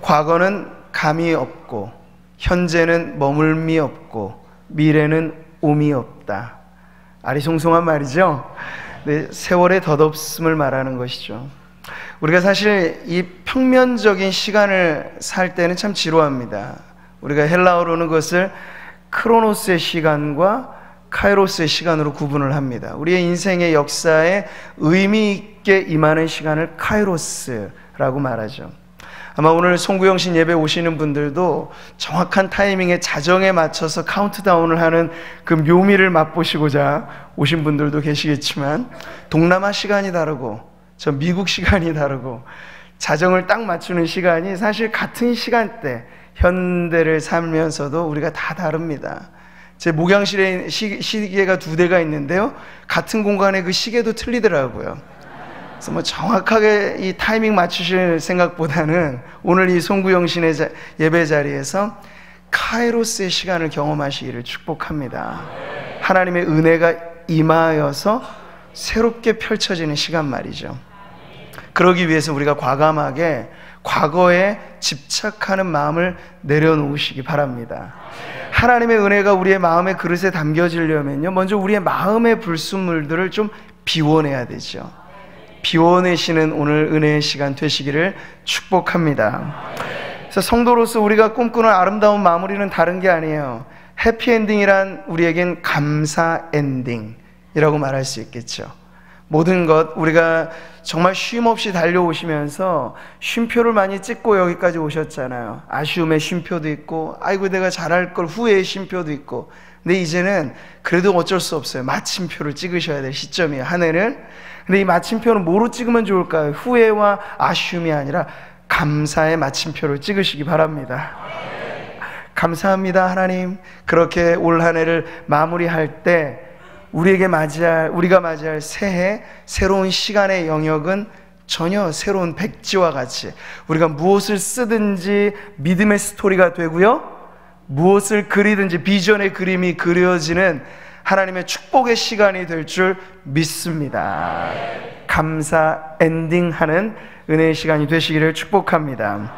과거는 감이 없고 현재는 머물미 없고 미래는 오미 없다. 아리송송한 말이죠. 네, 세월의 덧없음을 말하는 것이죠. 우리가 사실 이 평면적인 시간을 살 때는 참 지루합니다. 우리가 헬라어로는 그것을 크로노스의 시간과 카이로스의 시간으로 구분을 합니다. 우리의 인생의 역사에 의미 있게 임하는 시간을 카이로스라고 말하죠. 아마 오늘 송구영신 예배 오시는 분들도 정확한 타이밍에 자정에 맞춰서 카운트다운을 하는 그 묘미를 맛보시고자 오신 분들도 계시겠지만, 동남아 시간이 다르고 저 미국 시간이 다르고 자정을 딱 맞추는 시간이 사실 같은 시간대, 현대를 살면서도 우리가 다 다릅니다. 제 목양실에 시계가 2대가 있는데요, 같은 공간에 그 시계도 틀리더라고요. 그래서 뭐 정확하게 이 타이밍 맞추실 생각보다는 오늘 이 송구영신의 예배 자리에서 카이로스의 시간을 경험하시기를 축복합니다. 하나님의 은혜가 임하여서 새롭게 펼쳐지는 시간 말이죠. 그러기 위해서 우리가 과감하게 과거에 집착하는 마음을 내려놓으시기 바랍니다. 하나님의 은혜가 우리의 마음의 그릇에 담겨지려면요, 먼저 우리의 마음의 불순물들을 좀 비워내야 되죠. 비워내시는 오늘 은혜의 시간 되시기를 축복합니다. 그래서 성도로서 우리가 꿈꾸는 아름다운 마무리는 다른 게 아니에요. 해피엔딩이란 우리에겐 감사 엔딩이라고 말할 수 있겠죠. 모든 것, 우리가 정말 쉼없이 달려오시면서 쉼표를 많이 찍고 여기까지 오셨잖아요. 아쉬움의 쉼표도 있고, 아이고 내가 잘할 걸 후회의 쉼표도 있고. 근데 이제는 그래도 어쩔 수 없어요. 마침표를 찍으셔야 될 시점이에요, 한 해는. 근데 이 마침표는 뭐로 찍으면 좋을까요? 후회와 아쉬움이 아니라 감사의 마침표를 찍으시기 바랍니다. 감사합니다, 하나님. 그렇게 올 한 해를 마무리할 때 우리가 맞이할 새해, 새로운 시간의 영역은 전혀 새로운 백지와 같이 우리가 무엇을 쓰든지 믿음의 스토리가 되고요, 무엇을 그리든지 비전의 그림이 그려지는 하나님의 축복의 시간이 될 줄 믿습니다. 감사 엔딩하는 은혜의 시간이 되시기를 축복합니다.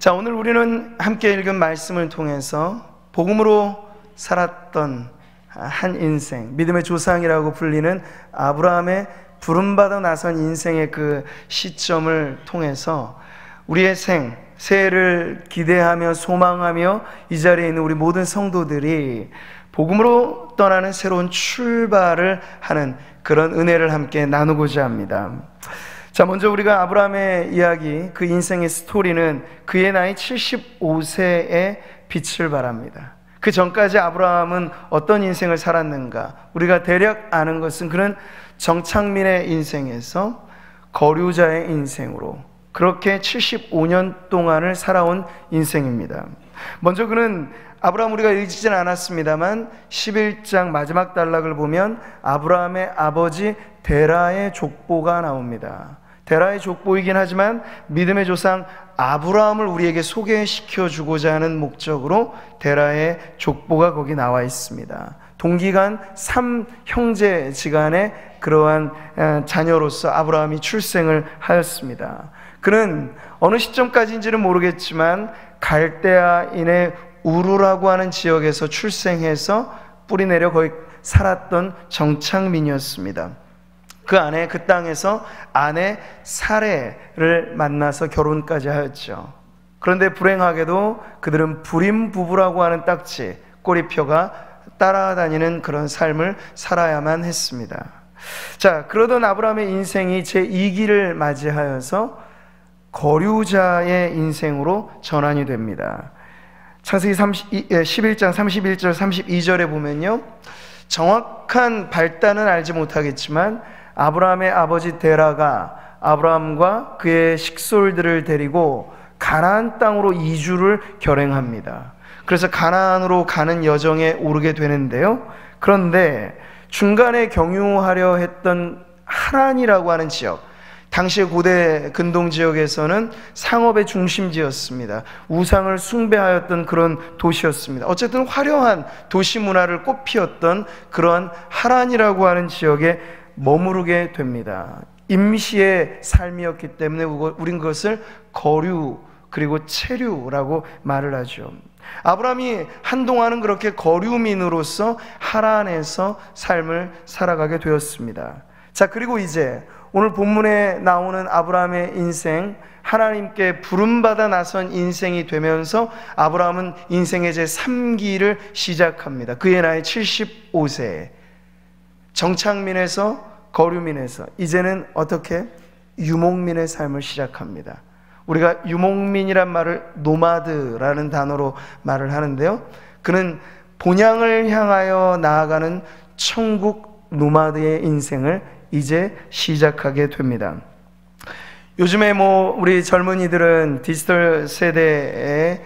자, 오늘 우리는 함께 읽은 말씀을 통해서 복음으로 살았던 한 인생, 믿음의 조상이라고 불리는 아브라함의 부름받아 나선 인생의 그 시점을 통해서 우리의 새해를 기대하며 소망하며 이 자리에 있는 우리 모든 성도들이 복음으로 떠나는 새로운 출발을 하는 그런 은혜를 함께 나누고자 합니다. 자, 먼저 우리가 아브라함의 이야기, 그 인생의 스토리는 그의 나이 75세에 빛을 발합니다. 그 전까지 아브라함은 어떤 인생을 살았는가? 우리가 대략 아는 것은 그는 정착민의 인생에서 거류자의 인생으로 그렇게 75년 동안을 살아온 인생입니다. 먼저 그는 아브라함, 우리가 읽지는 않았습니다만 11장 마지막 단락을 보면 아브라함의 아버지 데라의 족보가 나옵니다. 데라의 족보이긴 하지만 믿음의 조상 아브라함을 우리에게 소개시켜 주고자 하는 목적으로 데라의 족보가 거기 나와 있습니다. 동기간 3형제지간의 그러한 자녀로서 아브라함이 출생을 하였습니다. 그는 어느 시점까지인지는 모르겠지만 갈대아인의 우루라고 하는 지역에서 출생해서 뿌리내려 거기 살았던 정착민이었습니다. 그 땅에서 아내 사레를 만나서 결혼까지 하였죠. 그런데 불행하게도 그들은 불임 부부라고 하는 딱지, 꼬리표가 따라다니는 그런 삶을 살아야만 했습니다. 자, 그러던 아브라함의 인생이 제2기를 맞이하여서 거류자의 인생으로 전환이 됩니다. 창세기 11장 31절 32절에 보면요, 정확한 발단은 알지 못하겠지만 아브라함의 아버지 데라가 아브라함과 그의 식솔들을 데리고 가나안 땅으로 이주를 결행합니다. 그래서 가나안으로 가는 여정에 오르게 되는데요, 그런데 중간에 경유하려 했던 하란이라고 하는 지역, 당시의 고대 근동 지역에서는 상업의 중심지였습니다. 우상을 숭배하였던 그런 도시였습니다. 어쨌든 화려한 도시 문화를 꽃피웠던 그러한 하란이라고 하는 지역에 머무르게 됩니다. 임시의 삶이었기 때문에 우린 그것을 거류 그리고 체류라고 말을 하죠. 아브라함이 한동안은 그렇게 거류민으로서 하란에서 삶을 살아가게 되었습니다. 자, 그리고 이제 오늘 본문에 나오는 아브라함의 인생, 하나님께 부름받아 나선 인생이 되면서 아브라함은 인생의 제3기를 시작합니다. 그의 나이 75세에 정착민에서 거류민에서 이제는 어떻게? 유목민의 삶을 시작합니다. 우리가 유목민이란 말을 노마드라는 단어로 말을 하는데요, 그는 본향을 향하여 나아가는 천국 노마드의 인생을 이제 시작하게 됩니다. 요즘에 우리 젊은이들은 디지털 세대에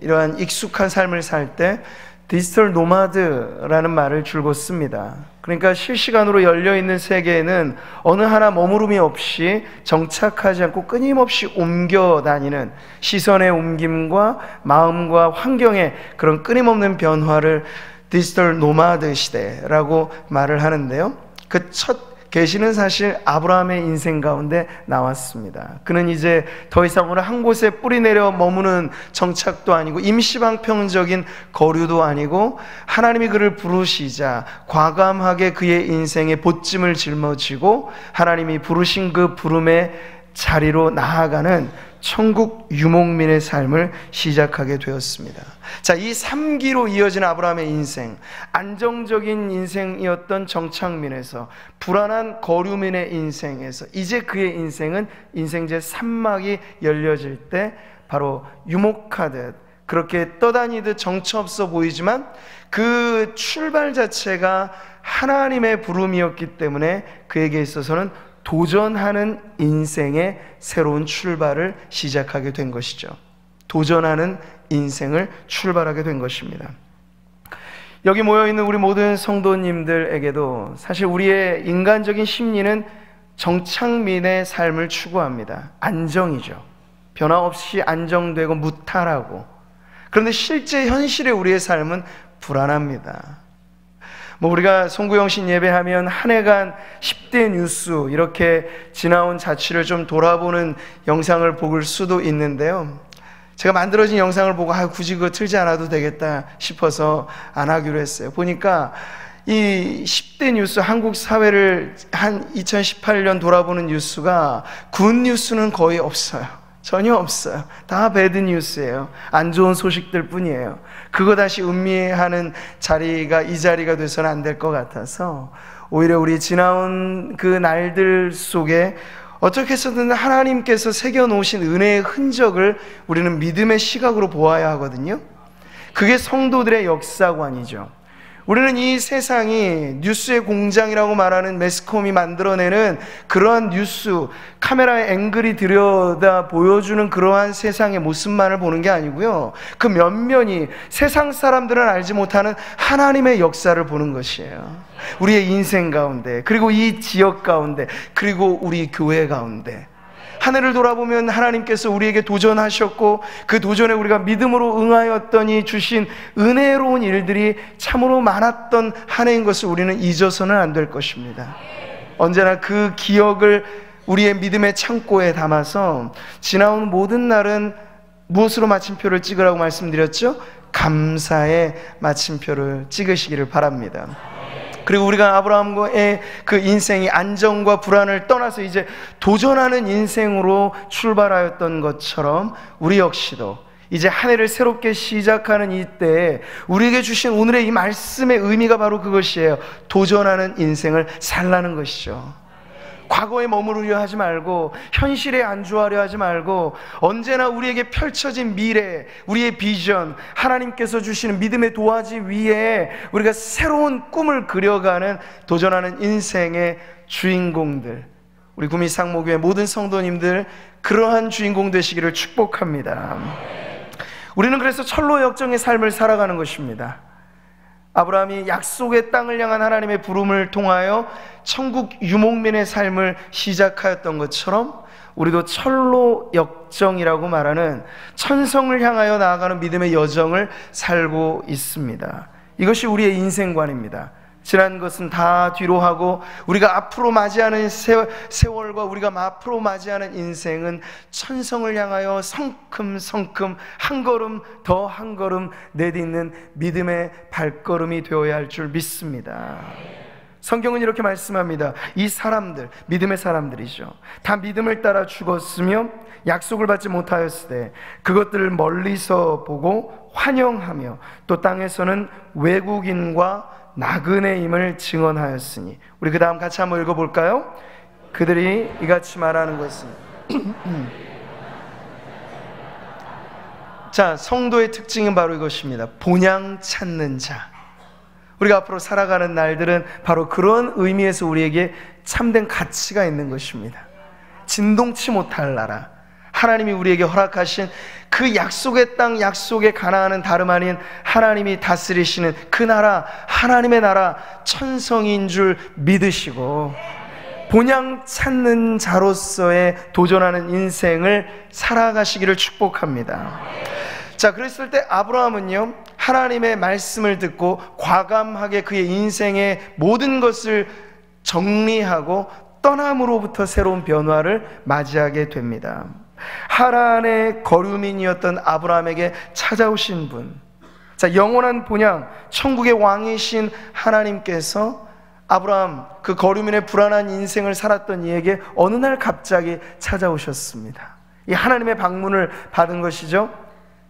이러한 익숙한 삶을 살 때 디지털 노마드라는 말을 줄곧 씁니다. 그러니까 실시간으로 열려있는 세계에는 어느 하나 머무름이 없이 정착하지 않고 끊임없이 옮겨 다니는 시선의 옮김과 마음과 환경의 그런 끊임없는 변화를 디지털 노마드 시대라고 말을 하는데요, 그 첫 계시는 사실 아브라함의 인생 가운데 나왔습니다. 그는 이제 더 이상 어느 한 곳에 뿌리 내려 머무는 정착도 아니고 임시방편적인 거류도 아니고 하나님이 그를 부르시자 과감하게 그의 인생에 보찜을 짊어지고 하나님이 부르신 그 부름의 자리로 나아가는 천국 유목민의 삶을 시작하게 되었습니다. 자, 이 3기로 이어진 아브라함의 인생, 안정적인 인생이었던 정착민에서 불안한 거류민의 인생에서 이제 그의 인생은 인생 제3막이 열려질 때 바로 유목하듯 그렇게 떠다니듯 정처없어 보이지만 그 출발 자체가 하나님의 부름이었기 때문에 그에게 있어서는 도전하는 인생의 새로운 출발을 시작하게 된 것이죠. 도전하는 인생을 출발하게 된 것입니다. 여기 모여있는 우리 모든 성도님들에게도 사실 우리의 인간적인 심리는 정착민의 삶을 추구합니다. 안정이죠. 변화 없이 안정되고 무탈하고. 그런데 실제 현실의 우리의 삶은 불안합니다. 우리가 송구영신 예배하면 한 해간 10대 뉴스 이렇게 지나온 자취를 좀 돌아보는 영상을 볼 수도 있는데요, 제가 만들어진 영상을 보고 굳이 그거 틀지 않아도 되겠다 싶어서 안 하기로 했어요. 보니까 이 10대 뉴스, 한국 사회를 한 2018년 돌아보는 뉴스가 굿 뉴스는 거의 없어요. 전혀 없어요. 다 배드 뉴스예요. 안 좋은 소식들 뿐이에요. 그거 다시 음미하는 자리가 이 자리가 돼서는 안 될 것 같아서 오히려 우리 지나온 그 날들 속에 어떻게 해서든 하나님께서 새겨놓으신 은혜의 흔적을 우리는 믿음의 시각으로 보아야 하거든요. 그게 성도들의 역사관이죠. 우리는 이 세상이 뉴스의 공장이라고 말하는 매스컴이 만들어내는 그러한 뉴스, 카메라의 앵글이 들여다 보여주는 그러한 세상의 모습만을 보는 게 아니고요, 그 면면이 세상 사람들은 알지 못하는 하나님의 역사를 보는 것이에요. 우리의 인생 가운데, 그리고 이 지역 가운데, 그리고 우리 교회 가운데 한 해를 돌아보면 하나님께서 우리에게 도전하셨고 그 도전에 우리가 믿음으로 응하였더니 주신 은혜로운 일들이 참으로 많았던 한 해인 것을 우리는 잊어서는 안 될 것입니다. 언제나 그 기억을 우리의 믿음의 창고에 담아서 지나온 모든 날은 무엇으로 마침표를 찍으라고 말씀드렸죠? 감사의 마침표를 찍으시기를 바랍니다. 그리고 우리가 아브라함과의 그 인생이 안정과 불안을 떠나서 이제 도전하는 인생으로 출발하였던 것처럼 우리 역시도 이제 한 해를 새롭게 시작하는 이때에 우리에게 주신 오늘의 이 말씀의 의미가 바로 그것이에요. 도전하는 인생을 살라는 것이죠. 과거에 머무르려 하지 말고 현실에 안주하려 하지 말고 언제나 우리에게 펼쳐진 미래, 우리의 비전, 하나님께서 주시는 믿음의 도화지 위에 우리가 새로운 꿈을 그려가는 도전하는 인생의 주인공들, 우리 구미상목교회 모든 성도님들 그러한 주인공 되시기를 축복합니다. 우리는 그래서 철로 역정의 삶을 살아가는 것입니다. 아브라함이 약속의 땅을 향한 하나님의 부름을 통하여 천국 유목민의 삶을 시작하였던 것처럼 우리도 철로 역정이라고 말하는 천성을 향하여 나아가는 믿음의 여정을 살고 있습니다. 이것이 우리의 인생관입니다. 지난 것은 다 뒤로 하고 우리가 앞으로 맞이하는 세월과 우리가 앞으로 맞이하는 인생은 천성을 향하여 성큼성큼 한 걸음 더 한 걸음 내딛는 믿음의 발걸음이 되어야 할 줄 믿습니다. 성경은 이렇게 말씀합니다. 이 사람들, 믿음의 사람들이죠, 다 믿음을 따라 죽었으며 약속을 받지 못하였을 때 그것들을 멀리서 보고 환영하며 또 땅에서는 외국인과 나그네임을 증언하였으니. 우리 그 다음 같이 한번 읽어볼까요? 그들이 이같이 말하는 것은 자, 성도의 특징은 바로 이것입니다. 본향 찾는 자. 우리가 앞으로 살아가는 날들은 바로 그런 의미에서 우리에게 참된 가치가 있는 것입니다. 진동치 못할 나라, 하나님이 우리에게 허락하신 그 약속의 땅, 약속의 가나안은 다름 아닌 하나님이 다스리시는 그 나라, 하나님의 나라, 천성인 줄 믿으시고 본향 찾는 자로서의 도전하는 인생을 살아가시기를 축복합니다. 자, 그랬을 때 아브라함은요, 하나님의 말씀을 듣고 과감하게 그의 인생의 모든 것을 정리하고 떠남으로부터 새로운 변화를 맞이하게 됩니다. 하란의 거류민이었던 아브라함에게 찾아오신 분, 자, 영원한 본향, 천국의 왕이신 하나님께서 아브라함, 그 거류민의 불안한 인생을 살았던 이에게 어느 날 갑자기 찾아오셨습니다. 이 하나님의 방문을 받은 것이죠.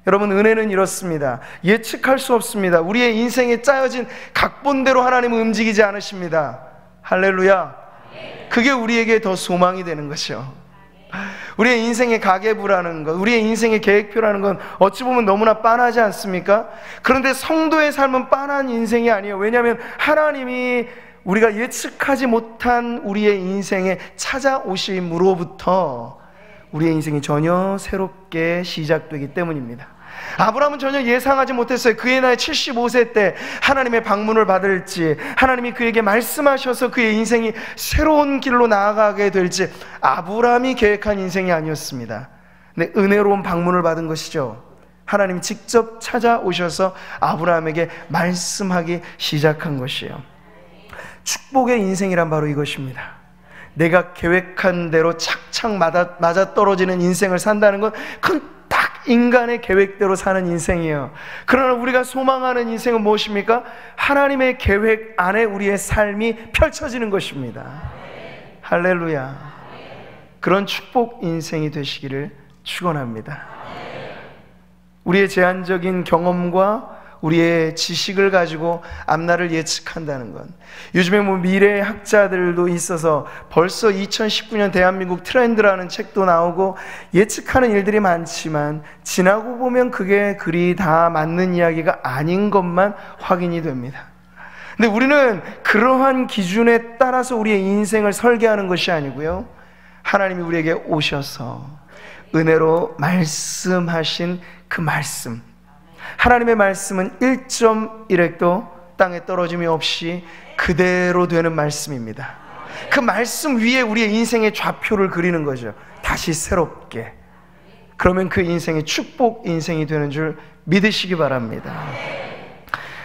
여러분, 은혜는 이렇습니다. 예측할 수 없습니다. 우리의 인생에 짜여진 각본대로 하나님은 움직이지 않으십니다. 할렐루야. 그게 우리에게 더 소망이 되는 것이요, 우리의 인생의 가계부라는 것, 우리의 인생의 계획표라는 건 어찌 보면 너무나 빤하지 않습니까? 그런데 성도의 삶은 빤한 인생이 아니에요. 왜냐하면 하나님이 우리가 예측하지 못한 우리의 인생에 찾아오심으로부터 우리의 인생이 전혀 새롭게 시작되기 때문입니다. 아브라함은 전혀 예상하지 못했어요. 그의 나이 75세 때 하나님의 방문을 받을지, 하나님이 그에게 말씀하셔서 그의 인생이 새로운 길로 나아가게 될지 아브라함이 계획한 인생이 아니었습니다. 근데 은혜로운 방문을 받은 것이죠. 하나님이 직접 찾아오셔서 아브라함에게 말씀하기 시작한 것이에요. 축복의 인생이란 바로 이것입니다. 내가 계획한 대로 착착 맞아떨어지는 인생을 산다는 건 그건 딱 인간의 계획대로 사는 인생이에요. 그러나 우리가 소망하는 인생은 무엇입니까? 하나님의 계획 안에 우리의 삶이 펼쳐지는 것입니다. 할렐루야. 그런 축복 인생이 되시기를 축원합니다. 우리의 제한적인 경험과 우리의 지식을 가지고 앞날을 예측한다는 건, 요즘에 미래 학자들도 있어서 벌써 2019년 대한민국 트렌드라는 책도 나오고 예측하는 일들이 많지만 지나고 보면 그게 그리 다 맞는 이야기가 아닌 것만 확인이 됩니다. 근데 우리는 그러한 기준에 따라서 우리의 인생을 설계하는 것이 아니고요, 하나님이 우리에게 오셔서 은혜로 말씀하신 그 말씀, 하나님의 말씀은 1.1획도 땅에 떨어짐이 없이 그대로 되는 말씀입니다. 그 말씀 위에 우리의 인생의 좌표를 그리는 거죠. 다시 새롭게. 그러면 그 인생이 축복 인생이 되는 줄 믿으시기 바랍니다.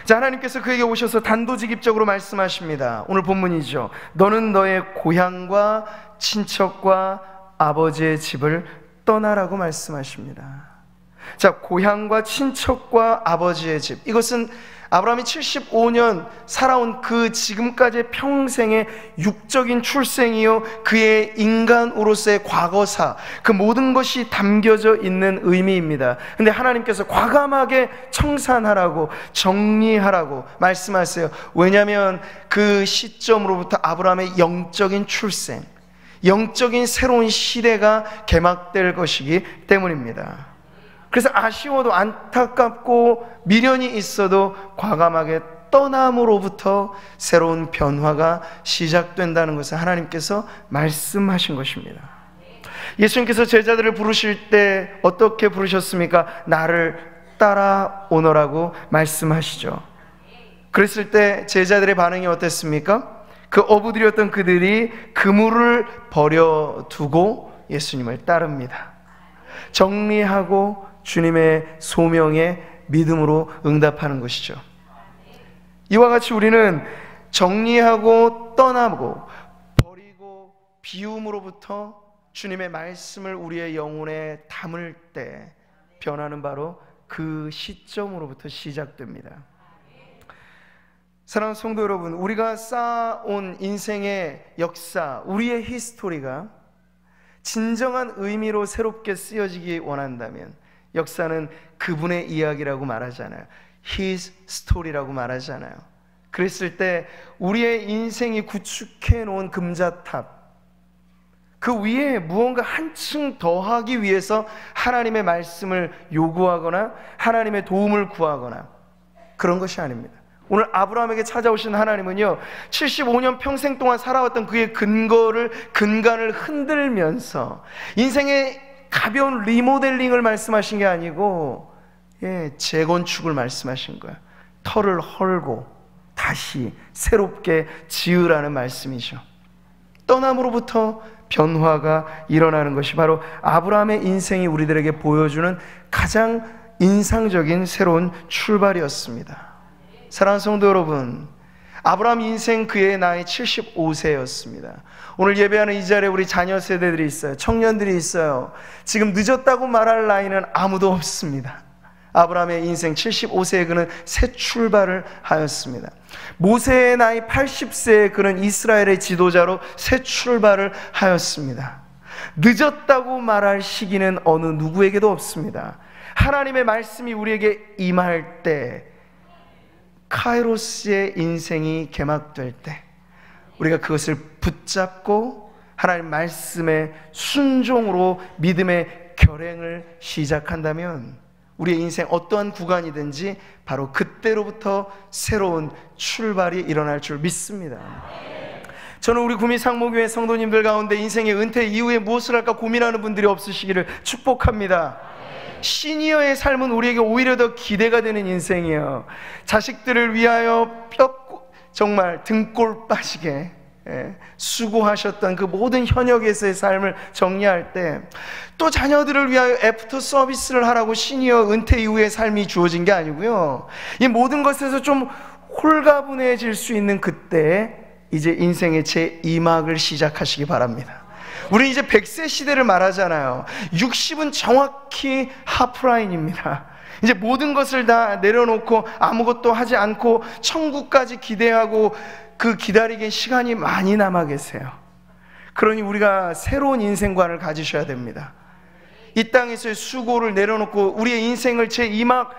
자, 하나님께서 그에게 오셔서 단도직입적으로 말씀하십니다. 오늘 본문이죠. 너는 너의 고향과 친척과 아버지의 집을 떠나라고 말씀하십니다. 자, 고향과 친척과 아버지의 집, 이것은 아브라함이 75년 살아온 그 지금까지의 평생의 육적인 출생이요, 그의 인간으로서의 과거사, 그 모든 것이 담겨져 있는 의미입니다. 근데 하나님께서 과감하게 청산하라고, 정리하라고 말씀하세요. 왜냐하면 그 시점으로부터 아브라함의 영적인 출생, 영적인 새로운 시대가 개막될 것이기 때문입니다. 그래서 아쉬워도 안타깝고 미련이 있어도 과감하게 떠남으로부터 새로운 변화가 시작된다는 것을 하나님께서 말씀하신 것입니다. 예수님께서 제자들을 부르실 때 어떻게 부르셨습니까? 나를 따라오너라고 말씀하시죠. 그랬을 때 제자들의 반응이 어땠습니까? 그 어부들이었던 그들이 그물을 버려두고 예수님을 따릅니다. 정리하고 주님의 소명에 믿음으로 응답하는 것이죠. 이와 같이 우리는 정리하고 떠나고 버리고 비움으로부터 주님의 말씀을 우리의 영혼에 담을 때 변화는 바로 그 시점으로부터 시작됩니다. 사랑하는 성도 여러분, 우리가 쌓아온 인생의 역사, 우리의 히스토리가 진정한 의미로 새롭게 쓰여지기 원한다면 역사는 그분의 이야기라고 말하잖아요. His story라고 말하잖아요. 그랬을 때 우리의 인생이 구축해 놓은 금자탑, 그 위에 무언가 한층 더하기 위해서 하나님의 말씀을 요구하거나 하나님의 도움을 구하거나 그런 것이 아닙니다. 오늘 아브라함에게 찾아오신 하나님은요, 75년 평생 동안 살아왔던 그의 근간을 흔들면서 인생의 가벼운 리모델링을 말씀하신 게 아니고 재건축을 말씀하신 거예요. 터를 헐고 다시 새롭게 지으라는 말씀이죠. 떠남으로부터 변화가 일어나는 것이 바로 아브라함의 인생이 우리들에게 보여주는 가장 인상적인 새로운 출발이었습니다. 사랑하는 성도 여러분, 아브라함 인생 그의 나이 75세였습니다. 오늘 예배하는 이 자리에 우리 자녀 세대들이 있어요. 청년들이 있어요. 지금 늦었다고 말할 나이는 아무도 없습니다. 아브라함의 인생 75세에 그는 새 출발을 하였습니다. 모세의 나이 80세에 그는 이스라엘의 지도자로 새 출발을 하였습니다. 늦었다고 말할 시기는 어느 누구에게도 없습니다. 하나님의 말씀이 우리에게 임할 때, 카이로스의 인생이 개막될 때 우리가 그것을 붙잡고 하나님 말씀의 순종으로 믿음의 결행을 시작한다면 우리의 인생 어떠한 구간이든지 바로 그때로부터 새로운 출발이 일어날 줄 믿습니다. 저는 우리 구미 상목교회 성도님들 가운데 인생의 은퇴 이후에 무엇을 할까 고민하는 분들이 없으시기를 축복합니다. 시니어의 삶은 우리에게 오히려 더 기대가 되는 인생이에요. 자식들을 위하여 정말 등골 빠지게 수고하셨던 그 모든 현역에서의 삶을 정리할 때 또 자녀들을 위하여 애프터 서비스를 하라고 시니어 은퇴 이후의 삶이 주어진 게 아니고요, 이 모든 것에서 좀 홀가분해질 수 있는 그때 이제 인생의 제2막을 시작하시기 바랍니다. 우리 이제 100세 시대를 말하잖아요. 60은 정확히 하프라인입니다. 이제 모든 것을 다 내려놓고 아무것도 하지 않고 천국까지 기대하고 그 기다리기엔 시간이 많이 남아 계세요. 그러니 우리가 새로운 인생관을 가지셔야 됩니다. 이 땅에서의 수고를 내려놓고 우리의 인생을 제2막,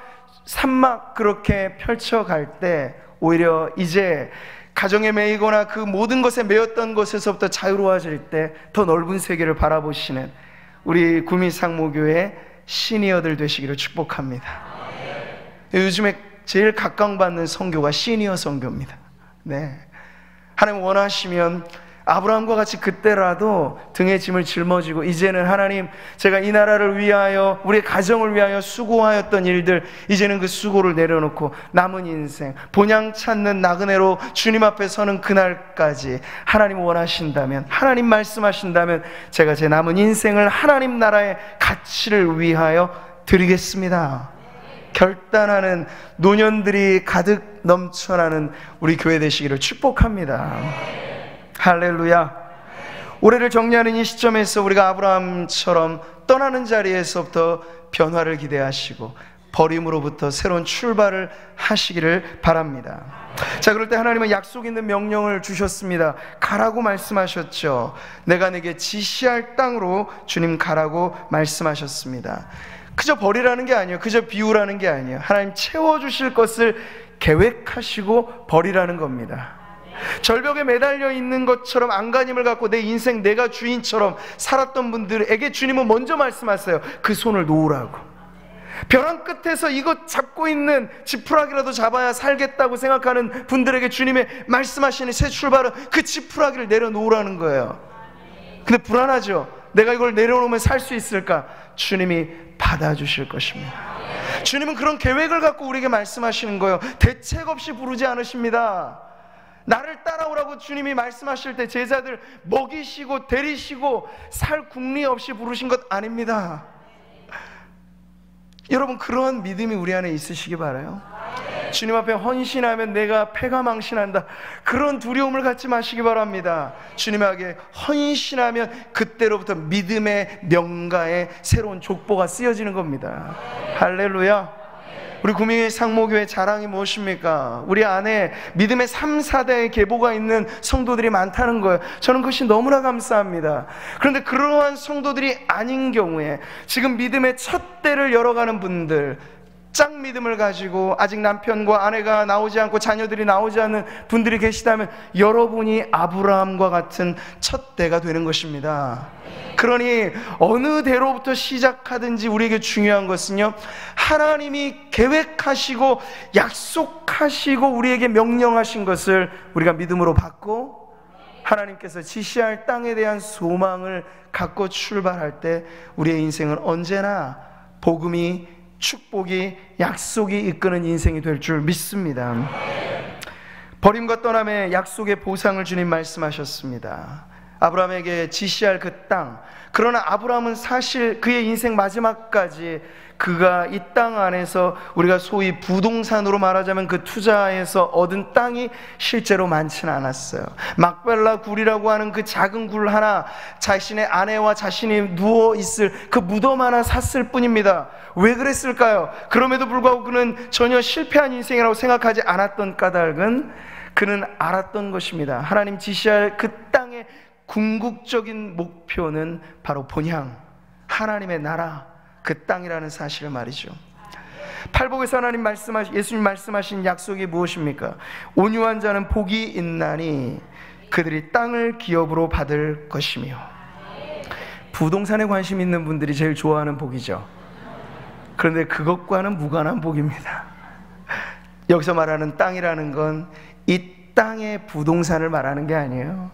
3막 그렇게 펼쳐갈 때 오히려 이제 가정에 매이거나 그 모든 것에 매였던 것에서부터 자유로워질 때 더 넓은 세계를 바라보시는 우리 구미상모교회 시니어들 되시기를 축복합니다. 요즘에 제일 각광받는 선교가 시니어 선교입니다. 하나님 원하시면 아브라함과 같이 그때라도 등에 짐을 짊어지고 이제는 하나님, 제가 이 나라를 위하여 우리 가정을 위하여 수고하였던 일들, 이제는 그 수고를 내려놓고 남은 인생 본향 찾는 나그네로 주님 앞에 서는 그날까지 하나님 원하신다면, 하나님 말씀하신다면 제가 제 남은 인생을 하나님 나라의 가치를 위하여 드리겠습니다. 결단하는 노년들이 가득 넘쳐나는 우리 교회 되시기를 축복합니다. 할렐루야. 올해를 정리하는 이 시점에서 우리가 아브라함처럼 떠나는 자리에서부터 변화를 기대하시고 버림으로부터 새로운 출발을 하시기를 바랍니다. 자, 그럴 때 하나님은 약속 있는 명령을 주셨습니다. 가라고 말씀하셨죠. 내가 내게 지시할 땅으로 주님 가라고 말씀하셨습니다. 그저 버리라는 게 아니에요. 그저 비우라는 게 아니에요. 하나님 채워주실 것을 계획하시고 버리라는 겁니다. 절벽에 매달려 있는 것처럼 안간힘을 갖고 내 인생 내가 주인처럼 살았던 분들에게 주님은 먼저 말씀하세요. 그 손을 놓으라고. 벼랑 끝에서 이것 잡고 있는 지푸라기라도 잡아야 살겠다고 생각하는 분들에게 주님의 말씀하시는 새 출발은 그 지푸라기를 내려놓으라는 거예요. 근데 불안하죠. 내가 이걸 내려놓으면 살 수 있을까? 주님이 받아주실 것입니다. 주님은 그런 계획을 갖고 우리에게 말씀하시는 거예요. 대책 없이 부르지 않으십니다. 나를 따라오라고 주님이 말씀하실 때 제자들 먹이시고 데리시고 살 궁리 없이 부르신 것 아닙니다. 여러분, 그런 믿음이 우리 안에 있으시기 바라요. 주님 앞에 헌신하면 내가 패가 망신한다, 그런 두려움을 갖지 마시기 바랍니다. 주님에게 헌신하면 그때로부터 믿음의 명가에 새로운 족보가 쓰여지는 겁니다. 할렐루야. 우리 구민의 상모교회 자랑이 무엇입니까? 우리 안에 믿음의 3, 4대의 계보가 있는 성도들이 많다는 거예요. 저는 그것이 너무나 감사합니다. 그런데 그러한 성도들이 아닌 경우에 지금 믿음의 첫 대를 열어가는 분들, 짝 믿음을 가지고 아직 남편과 아내가 나오지 않고 자녀들이 나오지 않는 분들이 계시다면 여러분이 아브라함과 같은 첫 대가 되는 것입니다. 그러니 어느 대로부터 시작하든지 우리에게 중요한 것은요, 하나님이 계획하시고 약속하시고 우리에게 명령하신 것을 우리가 믿음으로 받고 하나님께서 지시할 땅에 대한 소망을 갖고 출발할 때 우리의 인생은 언제나 복음이, 축복이, 약속이 이끄는 인생이 될 줄 믿습니다. 버림과 떠남의 약속의 보상을 주님 말씀하셨습니다. 아브라함에게 지시할 그 땅, 그러나 아브라함은 사실 그의 인생 마지막까지 그가 이 땅 안에서 우리가 소위 부동산으로 말하자면 그 투자에서 얻은 땅이 실제로 많지는 않았어요. 막벨라 굴이라고 하는 그 작은 굴 하나, 자신의 아내와 자신이 누워있을 그 무덤 하나 샀을 뿐입니다. 왜 그랬을까요? 그럼에도 불구하고 그는 전혀 실패한 인생이라고 생각하지 않았던 까닭은 그는 알았던 것입니다. 하나님 지시할 그 땅의 궁극적인 목표는 바로 본향, 하나님의 나라, 그 땅이라는 사실을 말이죠. 팔복에서 예수님 말씀하신 약속이 무엇입니까? 온유한 자는 복이 있나니 그들이 땅을 기업으로 받을 것이며. 부동산에 관심 있는 분들이 제일 좋아하는 복이죠. 그런데 그것과는 무관한 복입니다. 여기서 말하는 땅이라는 건 이 땅의 부동산을 말하는 게 아니에요.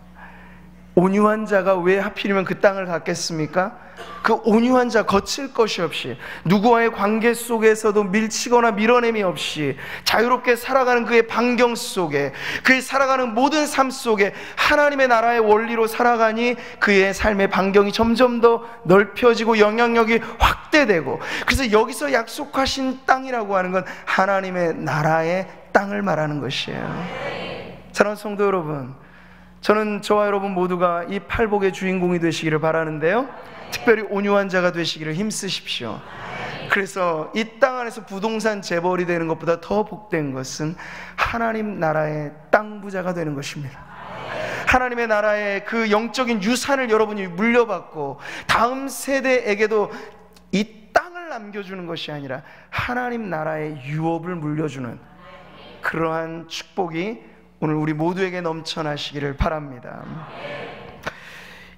온유한 자가 왜 하필이면 그 땅을 갖겠습니까? 그 온유한 자, 거칠 것이 없이, 누구와의 관계 속에서도 밀치거나 밀어냄이 없이 자유롭게 살아가는 그의 반경 속에, 그의 살아가는 모든 삶 속에 하나님의 나라의 원리로 살아가니 그의 삶의 반경이 점점 더 넓혀지고 영향력이 확대되고, 그래서 여기서 약속하신 땅이라고 하는 건 하나님의 나라의 땅을 말하는 것이에요. 사랑하는 성도 여러분, 저는 저와 여러분 모두가 이 팔복의 주인공이 되시기를 바라는데요, 특별히 온유한 자가 되시기를 힘쓰십시오. 그래서 이 땅 안에서 부동산 재벌이 되는 것보다 더 복된 것은 하나님 나라의 땅 부자가 되는 것입니다. 하나님의 나라의 그 영적인 유산을 여러분이 물려받고 다음 세대에게도 이 땅을 남겨주는 것이 아니라 하나님 나라의 유업을 물려주는 그러한 축복이 오늘 우리 모두에게 넘쳐나시기를 바랍니다.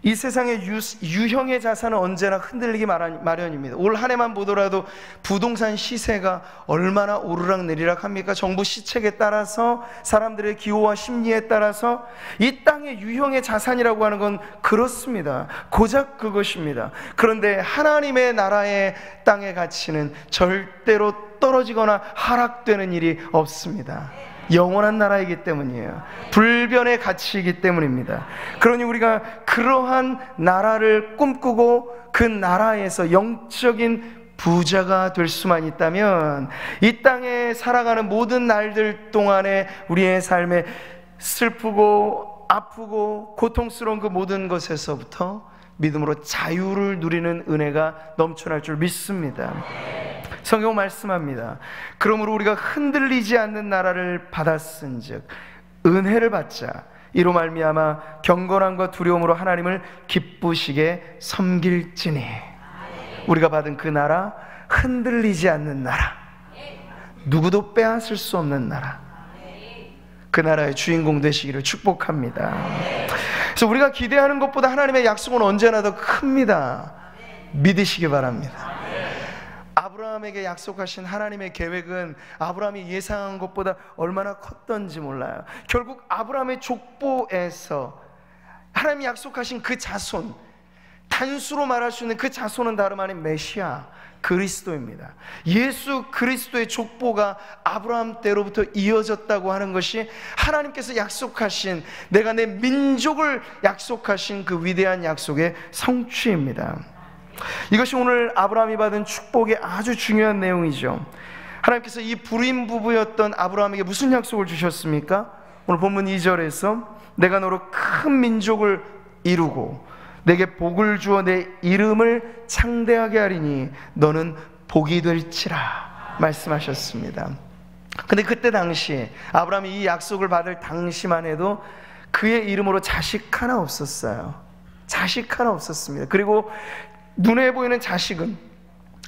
이 세상의 유형의 자산은 언제나 흔들리기 마련입니다. 올 한 해만 보더라도 부동산 시세가 얼마나 오르락내리락 합니까? 정부 시책에 따라서, 사람들의 기호와 심리에 따라서 이 땅의 유형의 자산이라고 하는 건 그렇습니다. 고작 그것입니다. 그런데 하나님의 나라의 땅의 가치는 절대로 떨어지거나 하락되는 일이 없습니다. 영원한 나라이기 때문이에요. 불변의 가치이기 때문입니다. 그러니 우리가 그러한 나라를 꿈꾸고 그 나라에서 영적인 부자가 될 수만 있다면 이 땅에 살아가는 모든 날들 동안에 우리의 삶에 슬프고 아프고 고통스러운 그 모든 것에서부터 믿음으로 자유를 누리는 은혜가 넘쳐날 줄 믿습니다. 성경 말씀합니다. 그러므로 우리가 흔들리지 않는 나라를 받았은즉 은혜를 받자. 이로 말미암아 경건함과 두려움으로 하나님을 기쁘시게 섬길지니. 우리가 받은 그 나라, 흔들리지 않는 나라, 누구도 빼앗을 수 없는 나라, 그 나라의 주인공 되시기를 축복합니다. 그래서 우리가 기대하는 것보다 하나님의 약속은 언제나 더 큽니다. 믿으시기 바랍니다. 아브라함에게 약속하신 하나님의 계획은 아브라함이 예상한 것보다 얼마나 컸던지 몰라요. 결국 아브라함의 족보에서 하나님이 약속하신 그 자손, 단수로 말할 수 있는 그 자손은 다름 아닌 메시아 그리스도입니다. 예수 그리스도의 족보가 아브라함 때로부터 이어졌다고 하는 것이 하나님께서 약속하신, 내가 내 민족을 약속하신 그 위대한 약속의 성취입니다. 이것이 오늘 아브라함이 받은 축복의 아주 중요한 내용이죠. 하나님께서 이 불임 부부였던 아브라함에게 무슨 약속을 주셨습니까? 오늘 본문 2절에서 내가 너로 큰 민족을 이루고 내게 복을 주어 내 이름을 창대하게 하리니 너는 복이 될지라 말씀하셨습니다. 근데 그때 당시 아브라함이 이 약속을 받을 당시만 해도 그의 이름으로 자식 하나 없었어요. 자식 하나 없었습니다. 그리고 눈에 보이는 자식은,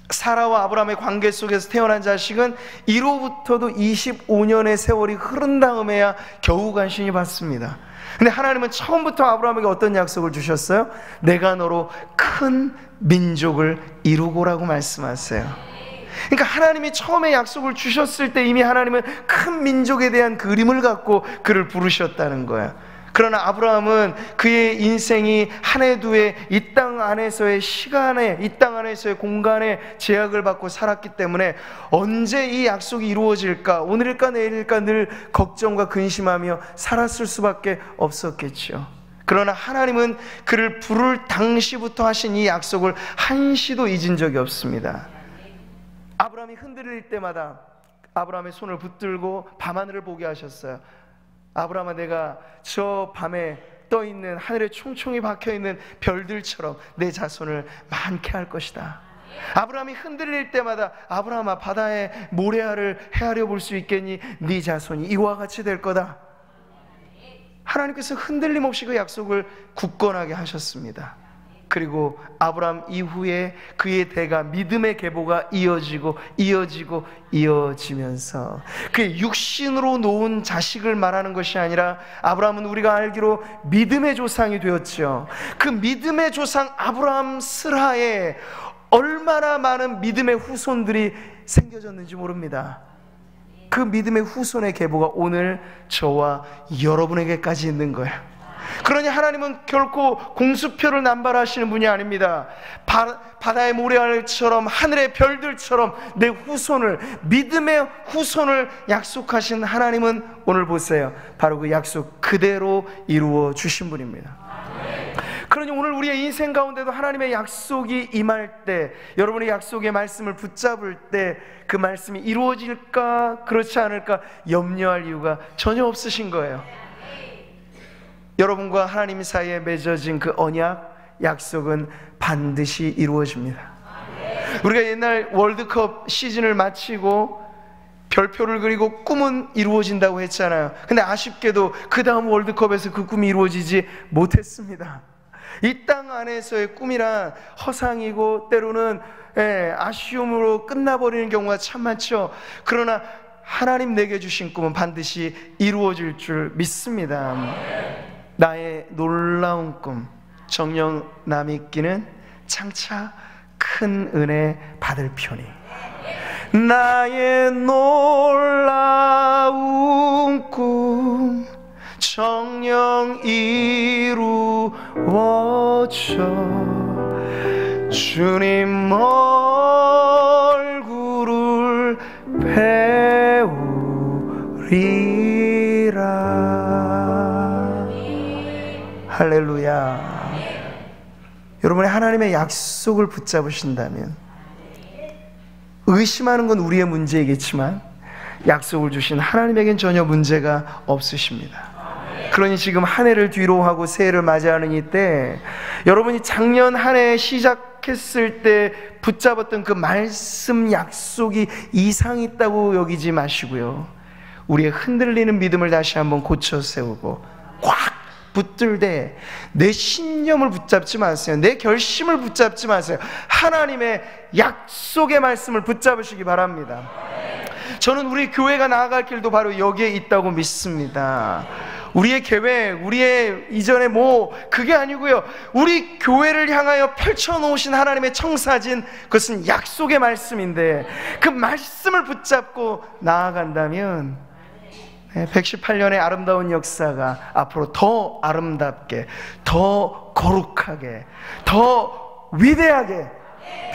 사라와 아브라함의 관계 속에서 태어난 자식은 이로부터도 25년의 세월이 흐른 다음에야 겨우 간신히 받습니다. 근데 하나님은 처음부터 아브라함에게 어떤 약속을 주셨어요? 내가 너로 큰 민족을 이루고라고 말씀하세요. 그러니까 하나님이 처음에 약속을 주셨을 때 이미 하나님은 큰 민족에 대한 그림을 갖고 그를 부르셨다는 거예요. 그러나 아브라함은 그의 인생이 한 해 두 해 이 땅 안에서의 시간에, 이 땅 안에서의 공간에 제약을 받고 살았기 때문에 언제 이 약속이 이루어질까, 오늘일까 내일일까 늘 걱정과 근심하며 살았을 수밖에 없었겠죠. 그러나 하나님은 그를 부를 당시부터 하신 이 약속을 한시도 잊은 적이 없습니다. 아브라함이 흔들릴 때마다 아브라함의 손을 붙들고 밤하늘을 보게 하셨어요. 아브라함아, 내가 저 밤에 떠있는 하늘에 총총히 박혀있는 별들처럼 내 자손을 많게 할 것이다. 아브라함이 흔들릴 때마다 아브라함아, 바다의 모래알을 헤아려 볼 수 있겠니? 네 자손이 이와 같이 될 거다. 하나님께서 흔들림 없이 그 약속을 굳건하게 하셨습니다. 그리고 아브라함 이후에 그의 대가, 믿음의 계보가 이어지면서 그의 육신으로 놓은 자식을 말하는 것이 아니라 아브라함은 우리가 알기로 믿음의 조상이 되었죠. 그 믿음의 조상 아브라함 슬하에 얼마나 많은 믿음의 후손들이 생겨졌는지 모릅니다. 그 믿음의 후손의 계보가 오늘 저와 여러분에게까지 있는 거예요. 그러니 하나님은 결코 공수표를 남발하시는 분이 아닙니다. 바다의 모래알처럼 하늘의 별들처럼 내 후손을, 믿음의 후손을 약속하신 하나님은 오늘 보세요, 바로 그 약속 그대로 이루어 주신 분입니다. 그러니 오늘 우리의 인생 가운데도 하나님의 약속이 임할 때, 여러분의 약속의 말씀을 붙잡을 때 그 말씀이 이루어질까 그렇지 않을까 염려할 이유가 전혀 없으신 거예요. 여러분과 하나님 사이에 맺어진 그 언약, 약속은 반드시 이루어집니다. 우리가 옛날 월드컵 시즌을 마치고 별표를 그리고 꿈은 이루어진다고 했잖아요. 근데 아쉽게도 그 다음 월드컵에서 그 꿈이 이루어지지 못했습니다. 이 땅 안에서의 꿈이란 허상이고 때로는 아쉬움으로 끝나버리는 경우가 참 많죠. 그러나 하나님 내게 주신 꿈은 반드시 이루어질 줄 믿습니다. 나의 놀라운 꿈 정녕 남이 있기는 장차 큰 은혜 받을 편이, 나의 놀라운 꿈 정녕 이루어져 주님 얼굴을 배우리라. 할렐루야. 여러분이 하나님의 약속을 붙잡으신다면, 의심하는 건 우리의 문제이겠지만 약속을 주신 하나님에겐 전혀 문제가 없으십니다. 그러니 지금 한 해를 뒤로 하고 새해를 맞이하는 이때, 여러분이 작년 한 해 시작했을 때 붙잡았던 그 말씀 약속이 이상 있다고 여기지 마시고요, 우리의 흔들리는 믿음을 다시 한번 고쳐 세우고 꽉 붙들되 내 신념을 붙잡지 마세요. 내 결심을 붙잡지 마세요. 하나님의 약속의 말씀을 붙잡으시기 바랍니다. 저는 우리 교회가 나아갈 길도 바로 여기에 있다고 믿습니다. 우리의 계획, 우리의 이전에 그게 아니고요, 우리 교회를 향하여 펼쳐놓으신 하나님의 청사진, 그것은 약속의 말씀인데 그 말씀을 붙잡고 나아간다면 118년의 아름다운 역사가 앞으로 더 아름답게, 더 거룩하게, 더 위대하게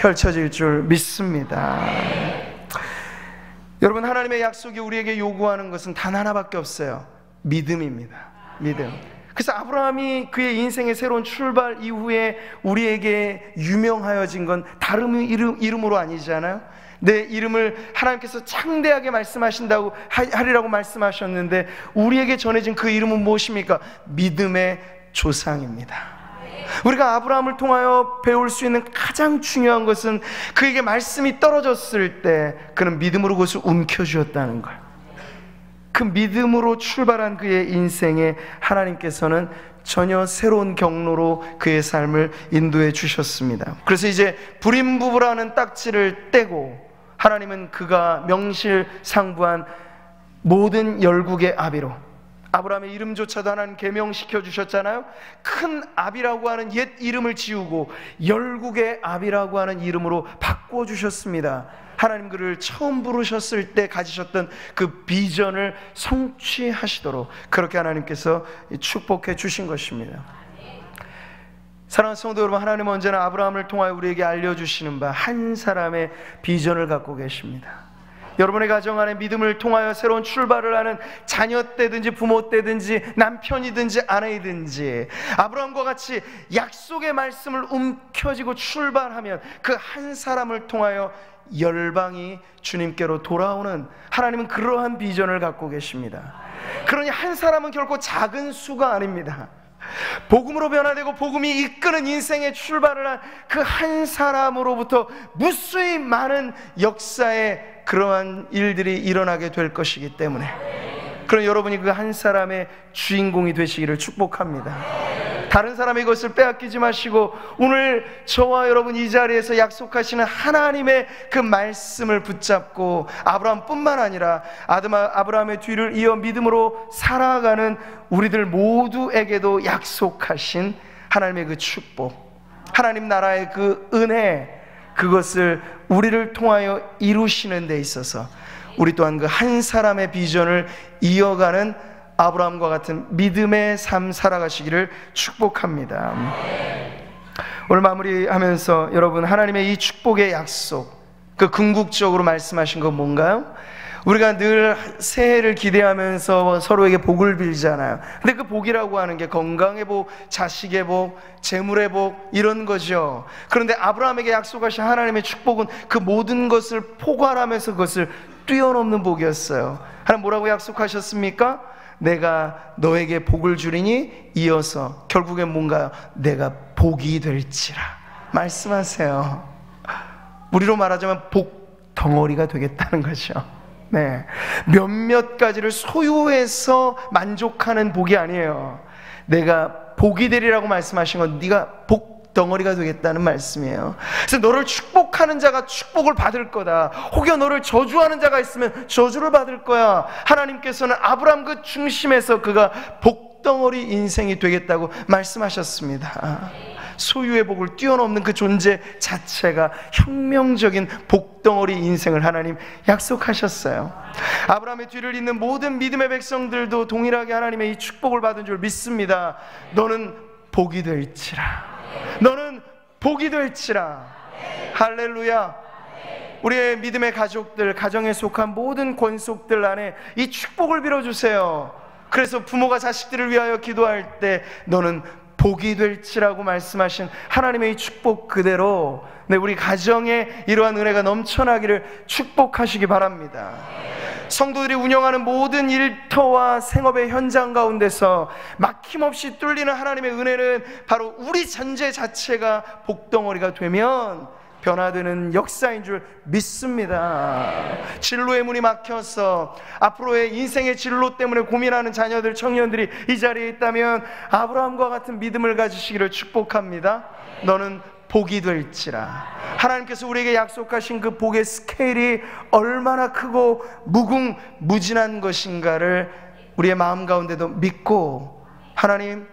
펼쳐질 줄 믿습니다. 여러분, 하나님의 약속이 우리에게 요구하는 것은 단 하나밖에 없어요. 믿음입니다. 믿음. 그래서 아브라함이 그의 인생의 새로운 출발 이후에 우리에게 유명하여진 건 다른 이름으로 아니잖아요. 내 이름을 하나님께서 창대하게 말씀하신다고 하리라고 말씀하셨는데, 우리에게 전해진 그 이름은 무엇입니까? 믿음의 조상입니다. 우리가 아브라함을 통하여 배울 수 있는 가장 중요한 것은, 그에게 말씀이 떨어졌을 때 그는 믿음으로 그것을 움켜쥐었다는 걸. 그 믿음으로 출발한 그의 인생에 하나님께서는 전혀 새로운 경로로 그의 삶을 인도해 주셨습니다. 그래서 이제 불임부부라는 딱지를 떼고 하나님은 그가 명실상부한 모든 열국의 아비로, 아브라함의 이름조차도 하나님 계명시켜 주셨잖아요. 큰 아비라고 하는 옛 이름을 지우고 열국의 아비라고 하는 이름으로 바꿔 주셨습니다. 하나님 그를 처음 부르셨을 때 가지셨던 그 비전을 성취하시도록 그렇게 하나님께서 축복해 주신 것입니다. 사랑하는 성도 여러분, 하나님은 언제나 아브라함을 통하여 우리에게 알려주시는 바 한 사람의 비전을 갖고 계십니다. 여러분의 가정 안에 믿음을 통하여 새로운 출발을 하는 자녀 때든지 부모 때든지 남편이든지 아내이든지 아브라함과 같이 약속의 말씀을 움켜쥐고 출발하면 그 한 사람을 통하여 열방이 주님께로 돌아오는, 하나님은 그러한 비전을 갖고 계십니다. 그러니 한 사람은 결코 작은 수가 아닙니다. 복음으로 변화되고 복음이 이끄는 인생의 출발을 한 그 한 사람으로부터 무수히 많은 역사의 그러한 일들이 일어나게 될 것이기 때문에, 그럼 여러분이 그 한 사람의 주인공이 되시기를 축복합니다. 다른 사람의 것을 빼앗기지 마시고 오늘 저와 여러분 이 자리에서 약속하시는 하나님의 그 말씀을 붙잡고 아브라함뿐만 아니라 아브라함의 뒤를 이어 믿음으로 살아가는 우리들 모두에게도 약속하신 하나님의 그 축복, 하나님 나라의 그 은혜, 그것을 우리를 통하여 이루시는 데 있어서 우리 또한 그 한 사람의 비전을 이어가는 아브라함과 같은 믿음의 삶 살아가시기를 축복합니다. 오늘 마무리하면서 여러분, 하나님의 이 축복의 약속, 그 궁극적으로 말씀하신 건 뭔가요? 우리가 늘 새해를 기대하면서 서로에게 복을 빌잖아요. 근데 그 복이라고 하는 게 건강의 복, 자식의 복, 재물의 복, 이런 거죠. 그런데 아브라함에게 약속하신 하나님의 축복은 그 모든 것을 포괄하면서 그것을 뛰어넘는 복이었어요. 하나님 뭐라고 약속하셨습니까? 내가 너에게 복을 주리니 이어서 결국엔 뭔가요? 내가 복이 될지라 말씀하세요. 우리로 말하자면 복 덩어리가 되겠다는 거죠. 네, 몇몇 가지를 소유해서 만족하는 복이 아니에요. 내가 복이 되리라고 말씀하신 건 네가 복 덩어리가 되겠다는 말씀이에요. 그래서 너를 축복하는 자가 축복을 받을 거다, 혹여 너를 저주하는 자가 있으면 저주를 받을 거야. 하나님께서는 아브라함 그 중심에서 그가 복덩어리 인생이 되겠다고 말씀하셨습니다. 소유의 복을 뛰어넘는 그 존재 자체가 혁명적인 복덩어리 인생을 하나님 약속하셨어요. 아브라함의 뒤를 잇는 모든 믿음의 백성들도 동일하게 하나님의 이 축복을 받은 줄 믿습니다. 너는 복이 될지라, 너는 복이 될지라. 할렐루야. 우리의 믿음의 가족들, 가정에 속한 모든 권속들 안에 이 축복을 빌어주세요. 그래서 부모가 자식들을 위하여 기도할 때 너는 복이 될지라고 말씀하신 하나님의 이 축복 그대로 우리 가정에 이러한 은혜가 넘쳐나기를 축복하시기 바랍니다. 성도들이 운영하는 모든 일터와 생업의 현장 가운데서 막힘없이 뚫리는 하나님의 은혜는 바로 우리 전제 자체가 복덩어리가 되면 변화되는 역사인 줄 믿습니다. 진로의 문이 막혀서 앞으로의 인생의 진로 때문에 고민하는 자녀들, 청년들이 이 자리에 있다면 아브라함과 같은 믿음을 가지시기를 축복합니다. 너는 복이 될지라. 하나님께서 우리에게 약속하신 그 복의 스케일이 얼마나 크고 무궁무진한 것인가를 우리의 마음 가운데도 믿고, 하나님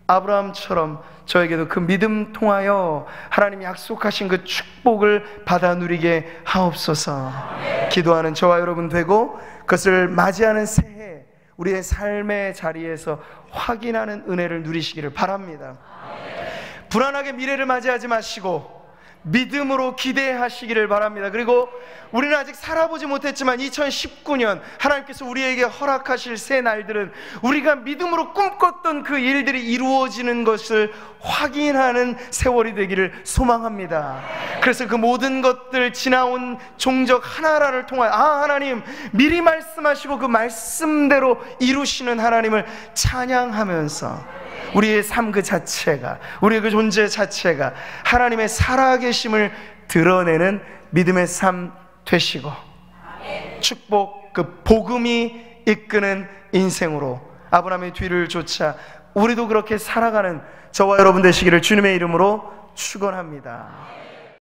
아브라함처럼 저에게도 그 믿음 통하여 하나님 약속하신 그 축복을 받아 누리게 하옵소서. 기도하는 저와 여러분 되고 그것을 맞이하는 새해 우리의 삶의 자리에서 확인하는 은혜를 누리시기를 바랍니다. 불안하게 미래를 맞이하지 마시고 믿음으로 기대하시기를 바랍니다. 그리고 우리는 아직 살아보지 못했지만 2019년 하나님께서 우리에게 허락하실 새 날들은 우리가 믿음으로 꿈꿨던 그 일들이 이루어지는 것을 확인하는 세월이 되기를 소망합니다. 그래서 그 모든 것들 지나온 종족 하나하나를 통하여 하나님 미리 말씀하시고 그 말씀대로 이루시는 하나님을 찬양하면서 우리의 삶 그 자체가, 우리의 그 존재 자체가 하나님의 살아계심을 드러내는 믿음의 삶 되시고 축복, 그 복음이 이끄는 인생으로 아브라함의 뒤를 쫓아 우리도 그렇게 살아가는 저와 여러분 되시기를 주님의 이름으로 축원합니다.